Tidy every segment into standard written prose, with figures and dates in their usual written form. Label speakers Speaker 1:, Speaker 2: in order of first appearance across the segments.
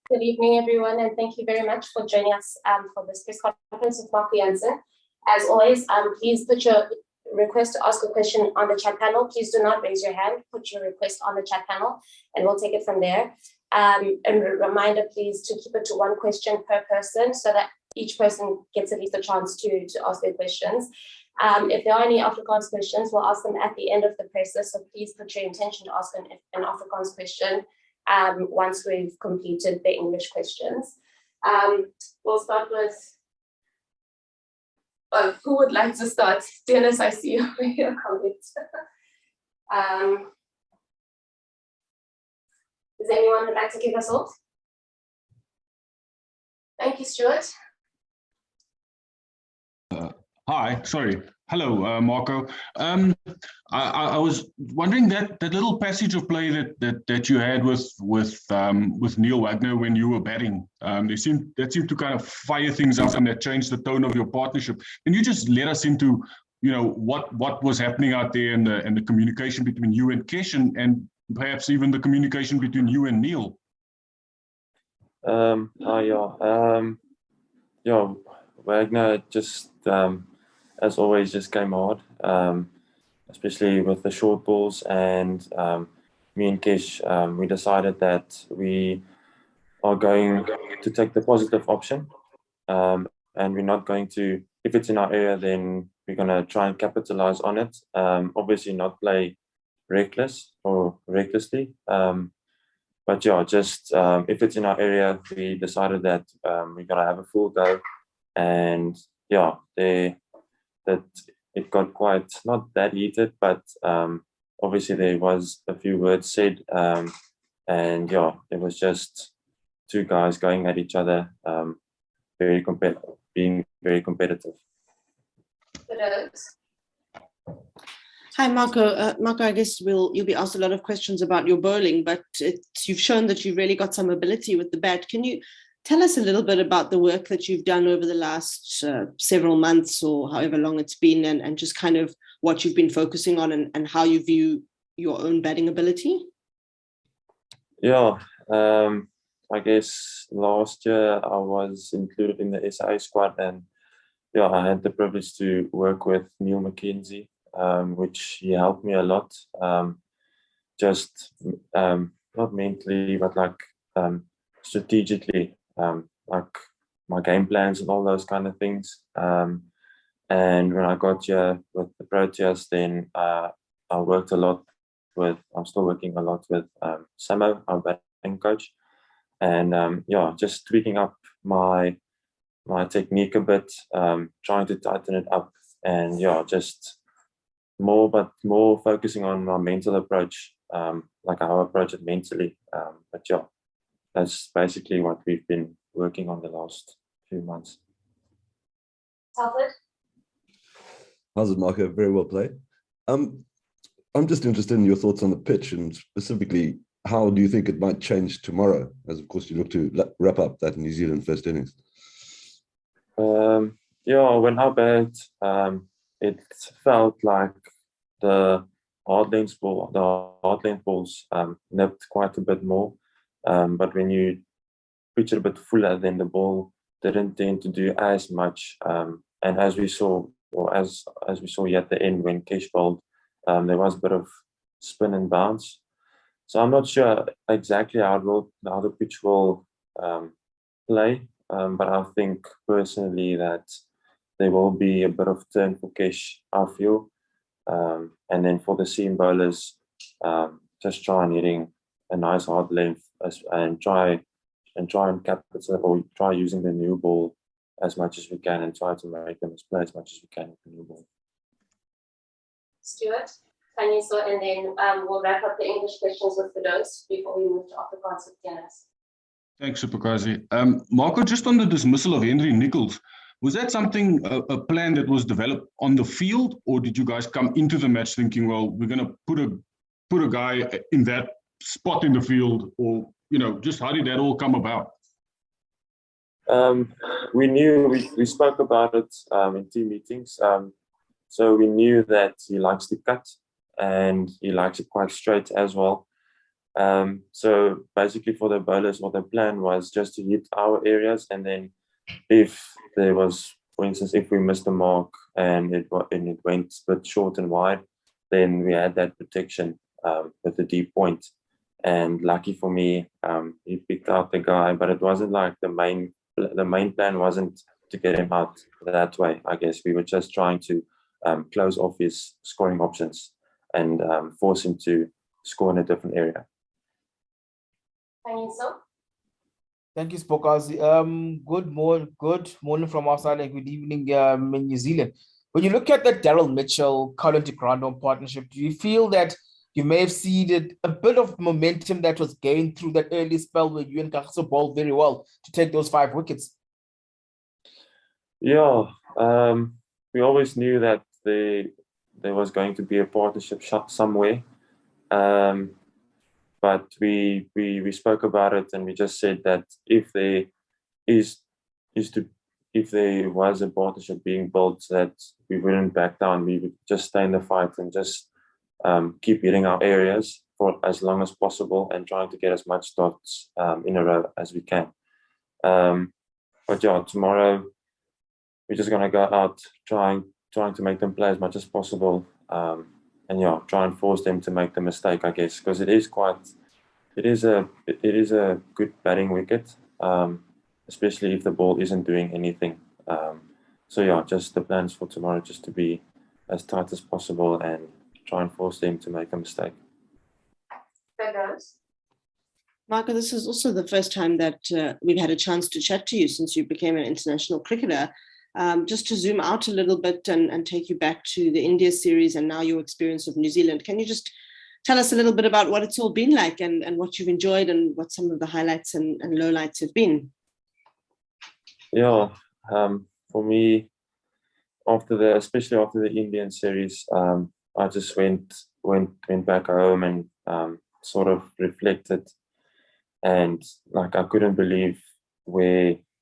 Speaker 1: Good evening, everyone, and thank you very much for joining us for this press conference with Marco Jansen. As always, please put your request to ask a question on the chat panel. Please do not raise your hand. Put your request on the chat panel, and we'll take it from there. And a reminder, please, to keep it to one question per person so that each person gets at least a chance to ask their questions. If there are any Afrikaans questions, we'll ask them at the end of the process. So please put your intention to ask an Afrikaans question once we've completed the English questions. We'll start with, who would like to start? Dennis, I see your comments. Is anyone who'd like to kick us off? Thank you, Stuart.
Speaker 2: Hi, sorry. Hello, Marco. I was wondering that little passage of play that you had with Neil Wagner when you were batting. That seemed to kind of fire things up, and that changed the tone of your partnership. Can you just let us into, what was happening out there, and the communication between you and Kesh, and perhaps even the communication between you and Neil?
Speaker 3: Wagner just, as always, just came hard, especially with the short balls. And me and Kesh, we decided that we are going to take the positive option, and we're not going to, if it's in our area, then we're going to try and capitalize on it. Obviously not play reckless or recklessly. But yeah, just if it's in our area, we decided that we're going to have a full go. And yeah, that it got quite, not that heated, but obviously there was a few words said, and yeah, it was just two guys going at each other, being very competitive.
Speaker 4: Hi, Marco. Marco, I guess you'll be asked a lot of questions about your bowling, but you've shown that you've really got some ability with the bat. Can you tell us a little bit about the work that you've done over the last several months or however long it's been, and just kind of what you've been focusing on, and how you view your own batting ability?
Speaker 3: Yeah, I guess last year I was included in the SA squad, and yeah, I had the privilege to work with Neil Mackenzie, which he helped me a lot, just not mentally, but like strategically. Like my game plans and all those kind of things. And when I got here with the Proteas, then I worked a lot with, I'm still working a lot with Samo, our batting coach. And yeah, just tweaking up my technique a bit, trying to tighten it up. And yeah, just more focusing on my mental approach, like how I approach it mentally. But yeah, that's basically what we've been working on the last few months.
Speaker 1: Salford?
Speaker 5: How's it, Marco? Very well played. I'm just interested in your thoughts on the pitch, and specifically, how do you think it might change tomorrow, as of course you look to wrap up that New Zealand first innings?
Speaker 3: Yeah, when I bat, it felt like the hard length balls nipped quite a bit more. But when you pitch it a bit fuller, then the ball didn't tend to do as much. And as we saw, or as we saw at the end when Kesh bowled, there was a bit of spin and bounce. So I'm not sure exactly how the pitch will play, but I think personally that there will be a bit of turn for Kesh, I feel. And then for the seam bowlers, just try and hitting a nice hard length and try and capitalize, or try using the new ball as much as we can, and try to make them play as much as we can with the new ball.
Speaker 1: Stuart, Kaniso, and then we'll wrap up the English questions with Fidos before we move to Afrikaans with Dennis.
Speaker 2: Thanks, Superkazi. Marco, just on the dismissal of Henry Nichols, was that something, a plan that was developed on the field, or did you guys come into the match thinking, well, we're going to put a guy in that spot in the field, or just how did that all come about?
Speaker 3: We knew, we spoke about it in team meetings. So we knew that he likes to cut, and he likes it quite straight as well. So basically for the bowlers, what the plan was just to hit our areas, and then if there was, for instance, if we missed the mark and it went a bit short and wide, then we had that protection with the deep point. And lucky for me, he picked out the guy, but it wasn't like the main plan wasn't to get him out that way. I guess we were just trying to close off his scoring options and force him to score in a different area.
Speaker 1: Thank you, sir.
Speaker 6: Thank you, Spokazi. Good morning from our side and good evening in New Zealand. When you look at the Daryl Mitchell, Colin de Grandon partnership, do you feel that you may have seeded a bit of momentum that was gained through that early spell where you and Kagiso bowled very well to take those 5 wickets?
Speaker 3: Yeah, we always knew that there was going to be a partnership shot somewhere. But we spoke about it, and we just said that if there was a partnership being built, that we wouldn't back down. We would just stay in the fight and just keep hitting our areas for as long as possible and trying to get as much dots in a row as we can. But yeah, tomorrow we're just gonna go out trying to make them play as much as possible. And yeah, try and force them to make the mistake, I guess, because it is a good batting wicket, especially if the ball isn't doing anything. So yeah, just the plans for tomorrow, just to be as tight as possible and try and force them to make a mistake.
Speaker 4: Marco, this is also the first time that we've had a chance to chat to you since you became an international cricketer. Just to zoom out a little bit and take you back to the India series and now your experience of New Zealand, can you just tell us a little bit about what it's all been like and what you've enjoyed and what some of the highlights and lowlights have been?
Speaker 3: Yeah, for me, especially after the Indian series, I just went back home and sort of reflected, and like I couldn't believe that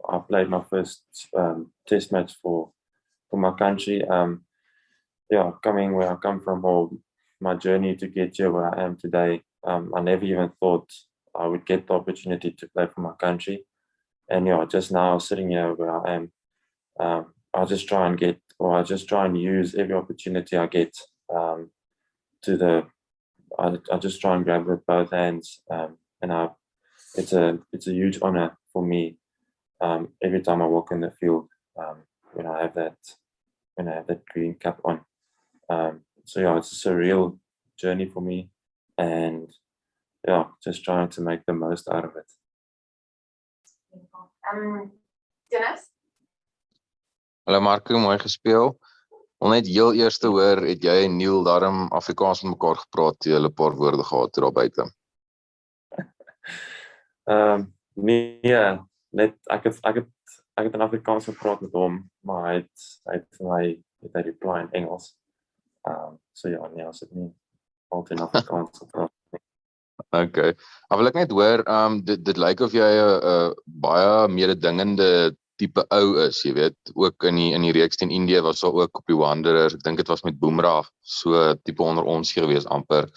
Speaker 3: I played my first test match for my country. Coming where I come from, or my journey to get here where I am today, I never even thought I would get the opportunity to play for my country. And just now sitting here where I am, I just try and use every opportunity I get I just try and grab it with both hands, and it's a huge honor for me every time I walk in the field when I have that green cap on. So it's a surreal journey for me, and just trying to make the most out of it.
Speaker 1: Dennis?
Speaker 7: Hallo Marco, mooi gespeel. Wil net heel eers te hoor, het jy en Neil daarom Afrikaans met mekaar gepraat toe julle 'n paar woorde gehad toe daar buite?
Speaker 3: Nee, net ek het in Afrikaans gepraat met hom, maar hy het vir my reply in Engels. So nee, as dit nie altyd in Afrikaans gepraat.
Speaker 7: Okay. Maar wil ek net hoor, dit lyk of jy 'n baie mededingende tipe ou is, jy weet, ook in die reeks teen Indië was daar ook op die Wanderer, ek dink dit was met Boomerang, so tipe onder ons gewees amper.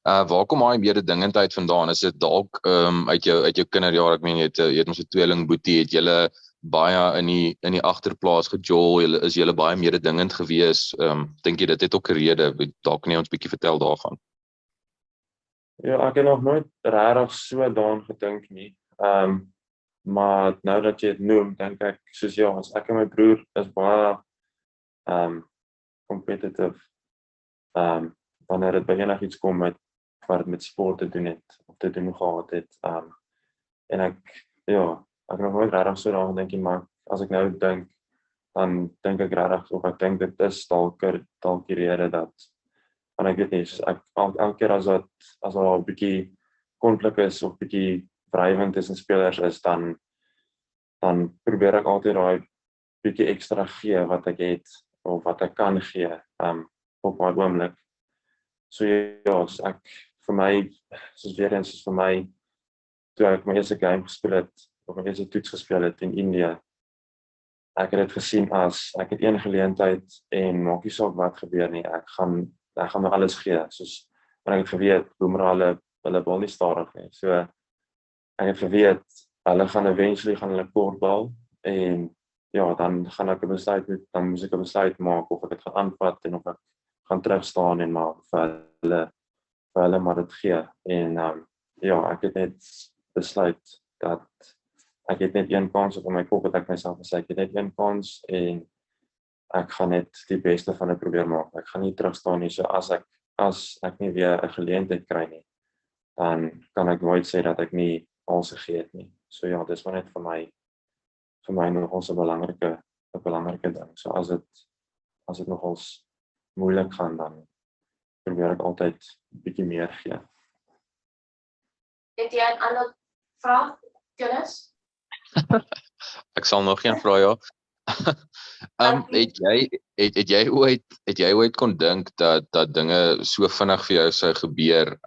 Speaker 7: Waar kom daai mededingendheid vandaan? Is dit dalk uit jou kinderjare? Ek meen jy het ons 'n tweeling boetie, het julle baie in die agterplaas gejol, is julle baie mededingend gewees? Dink jy dit het ook 'n rede? Dalk kan jy ons bietjie vertel daarvan?
Speaker 3: Ja, ek het nog nooit regtig so daaraan gedink nie. Maar nou dat jy dit noem, dink ek soos as ek en my broer is baie competitive wanneer dit by enigiets kom wat met sport te doen het of te doen gehad het. En ek het nog nooit regtig so daaraan gedink nie, maar as ek nou dink, dan dink ek regtig, of ek dink dit is dalk die rede dat, want ek weet nie, elke keer as daar 'n bietjie konflik is of bietjie wrywing tussen spelers is, dan probeer ek altyd daai bietjie ekstra gee wat ek het of wat ek kan gee op my oomblik. So vir my, toe ek my eerste game gespeel het, of my eerste toets gespeel het in India, ek het dit gesien as, ek het een geleentheid en maak nie saak wat gebeur nie, ek gaan ek gaan my alles gee, soos, want ek het geweet, Boomerang, hulle bal nie stadig nie, so, ek het geweet, hulle gaan eventually gaan hulle kort bal, en ja, dan gaan ek 'n besluit moet, dan moet ek 'n besluit maak, of ek het gaan aanvat, en of ek gaan terugstaan, en maar vir hulle maar dit gee, en ja, ek het net besluit, dat ek het net een kans, op my kop het ek myself gesê, ek het net een kans, en ek gaan net die beste van dit probeer maak, ek gaan nie terugstaan nie, so as ek nie weer 'n geleentheid kry nie, dan kan ek nooit sê dat ek nie alles gegee het nie, so ja, dis maar net vir my nogals 'n belangrike ding, so as dit nogals moeilik gaan, dan probeer ek altyd 'n bietjie meer gee.
Speaker 1: Het jy 'n ander vraag, Jonas?
Speaker 7: Ek sal nog een vra, ja. Het jy ooit kon dink dat dinge so vinnig vir jou sou gebeur?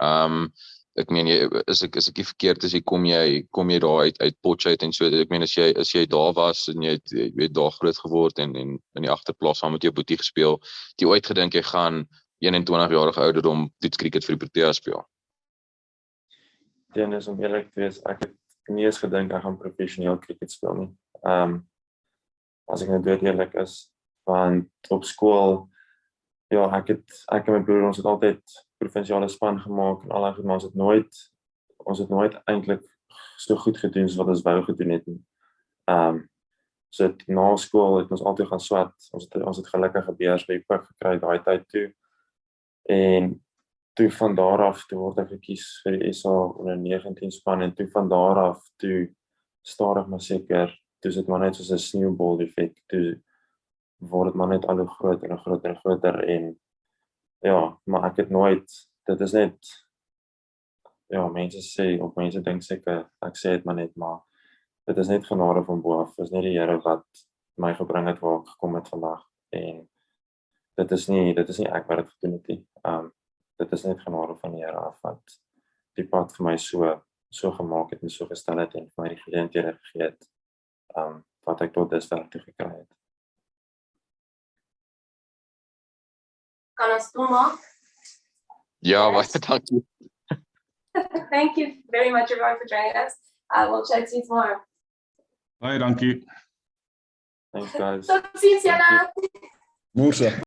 Speaker 7: Ek meen, is ek nie verkeerd as kom jy daar uit Potchefstroom en so, ek meen, as jy daar was, en jy het daar groot geword, en in die agterplaas saam met jou boetie gespeel, het jy ooit gedink jy gaan 21-jarige ouderdom toets cricket vir die Protea speel?
Speaker 3: Dennis, om eerlik te wees, ek het nie eens gedink ek gaan professioneel cricket speel nie. As ek net dood eerlik is, want op skool, ja, ek en my broer, ons het altyd provinsiale span gemaak, en al daai goed, maar ons het nooit eintlik so goed gedoen, soos wat ons wou gedoen het nie. So na skool het ons altyd gaan swat, ons het gelukkig 'n beurs by Pik gekry daai tyd toe, en toe van daar af, toe word ek gekies vir die SA onder 19 span, en toe van daar af, toe stadig maar seker, toe is dit maar net soos 'n sneeubal effek, toe word dit maar net al hoe groter en groter en groter, en ja, maar ek het nooit, dit is net, ja, mense sê, of mense dink seker, ek sê dit maar net, maar dit is net genade van bo af, dit is net die Here wat my gebring het waar ek gekom het vandag, en dit is nie ek wat dit gedoen het nie, dit is net genade van die Here af, wat die pad vir my so gemaak het, en so gestel het, en vir my die geleenthede gegee het, wat ek tot dusver toe gekry het.
Speaker 1: Kan ons toemaak?
Speaker 7: Ja,
Speaker 1: Yes.
Speaker 7: baie dankie.
Speaker 1: Thank you very much, everyone, for joining us. We'll chat to you tomorrow.
Speaker 2: Baie dankie.
Speaker 3: Thanks guys.
Speaker 1: Tot ziens,
Speaker 3: Thank you.
Speaker 1: Jana.
Speaker 5: Musa.